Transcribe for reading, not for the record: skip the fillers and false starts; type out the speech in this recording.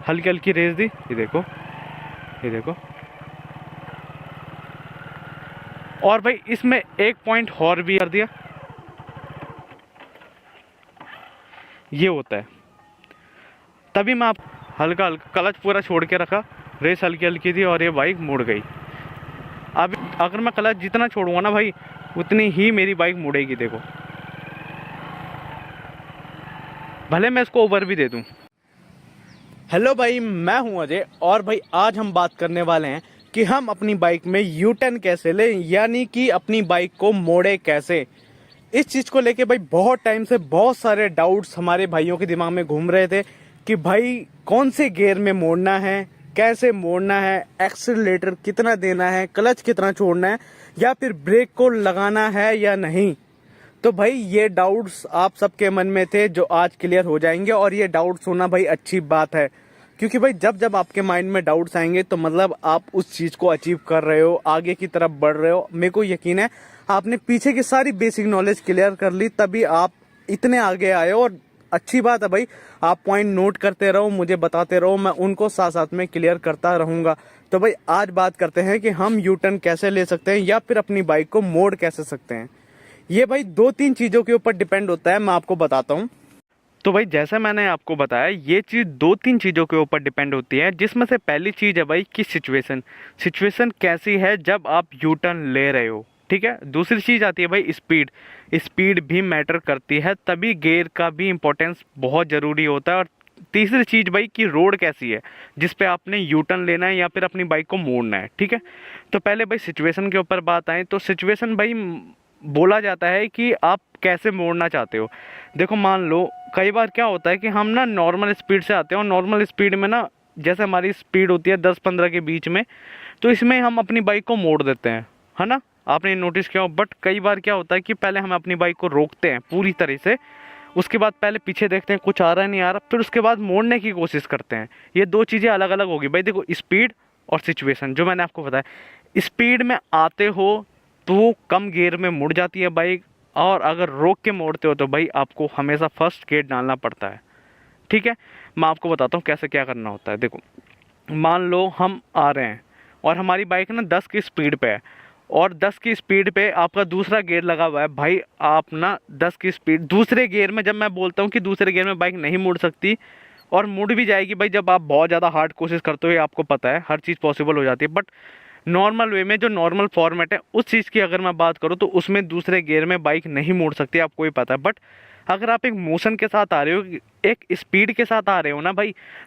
हल्की हल्की रेस दी, ये देखो, ये देखो। और भाई इसमें एक पॉइंट और भी कर दिया, ये होता है। तभी मैं आप हल्का हल्का क्लच पूरा छोड़ के रखा, रेस हल्की हल्की थी और ये बाइक मुड़ गई। अब अगर मैं क्लच जितना छोड़ूंगा ना भाई, उतनी ही मेरी बाइक मुड़ेगी। देखो, भले मैं इसको ओवर भी दे दूं। हेलो भाई, मैं हूं अजय और भाई आज हम बात करने वाले हैं कि हम अपनी बाइक में यू टर्न कैसे लें, यानी कि अपनी बाइक को मोड़े कैसे। इस चीज को लेके भाई बहुत टाइम से बहुत सारे डाउट्स हमारे भाइयों के दिमाग में घूम रहे थे कि भाई कौन से गियर में मोड़ना है, कैसे मोड़ना है, एक्सीलरेटर कितना देना है, क्लच कितना छोड़ना है, या फिर ब्रेक को लगाना है या नहीं। तो भाई ये डाउट्स आप सबके मन में थे जो आज क्लियर हो जाएंगे, और ये डाउट्स होना भाई अच्छी बात है, क्योंकि भाई जब जब आपके माइंड में डाउट्स आएंगे तो मतलब आप उस चीज को अचीव कर रहे हो, आगे की तरफ बढ़ रहे हो। मेरे को यकीन है आपने पीछे की सारी बेसिक नॉलेज क्लियर कर ली, तभी आप इतने आगे आए हो। और अच्छी बात है भाई, आप पॉइंट नोट करते रहो, मुझे बताते रहो, मैं उनको साथ साथ में क्लियर करता रहूंगा। तो भाई आज बात करते हैं कि हम यू टर्न कैसे ले सकते हैं या फिर अपनी बाइक को मोड़ कैसे सकते हैं। ये भाई 2-3 चीजों के ऊपर डिपेंड होता है, मैं आपको बताता हूँ। तो भाई जैसा मैंने आपको बताया, ये चीज़ 2-3 चीज़ों के ऊपर डिपेंड होती है, जिसमें से पहली चीज़ है भाई कि सिचुएशन कैसी है जब आप यू टर्न ले रहे हो, ठीक है। दूसरी चीज़ आती है भाई स्पीड भी मैटर करती है, तभी गियर का भी इम्पोर्टेंस बहुत ज़रूरी होता है। और तीसरी चीज़ भाई कि रोड कैसी है जिस पे आपने यू टर्न लेना है या फिर अपनी बाइक को मोड़ना है, ठीक है। तो पहले भाई सिचुएशन के ऊपर बात आए तो सिचुएशन भाई बोला जाता है कि आप कैसे मोड़ना चाहते हो। देखो मान लो कई बार क्या होता है कि हम ना नॉर्मल स्पीड से आते हैं, और नॉर्मल स्पीड में ना जैसे हमारी स्पीड होती है 10-15 के बीच में, तो इसमें हम अपनी बाइक को मोड़ देते हैं, है ना। आपने नोटिस किया हो। बट कई बार क्या होता है कि पहले हम अपनी बाइक को रोकते हैं पूरी तरह से, उसके बाद पहले पीछे देखते हैं कुछ आ रहा है नहीं आ रहा, फिर उसके बाद मोड़ने की कोशिश करते हैं। ये दो चीज़ें अलग अलग होगी भाई। देखो स्पीड और सिचुएशन जो मैंने आपको बताया, स्पीड में आते हो तो कम गियर में मुड़ जाती है बाइक, और अगर रोक के मोड़ते हो तो भाई आपको हमेशा फर्स्ट गियर डालना पड़ता है, ठीक है। मैं आपको बताता हूँ कैसे क्या करना होता है। देखो मान लो हम आ रहे हैं और हमारी बाइक ना 10 की स्पीड पे है, और 10 की स्पीड पे आपका दूसरा गियर लगा हुआ है। भाई आप ना 10 की स्पीड दूसरे गियर में, जब मैं बोलता हूँ कि दूसरे गियर में बाइक नहीं मुड़ सकती, और मुड़ भी जाएगी भाई जब आप बहुत ज़्यादा हार्ड कोशिश करते हो, ये आपको पता है, हर चीज़ पॉसिबल हो जाती है। बट नॉर्मल वे में जो नॉर्मल फॉर्मेट है उस चीज़ की अगर मैं बात करूँ तो उसमें दूसरे गियर में बाइक नहीं मोड़ सकती, आपको ही पता है। बट अगर आप एक मोशन के साथ आ रहे हो, एक स्पीड के साथ आ रहे हो ना भाई,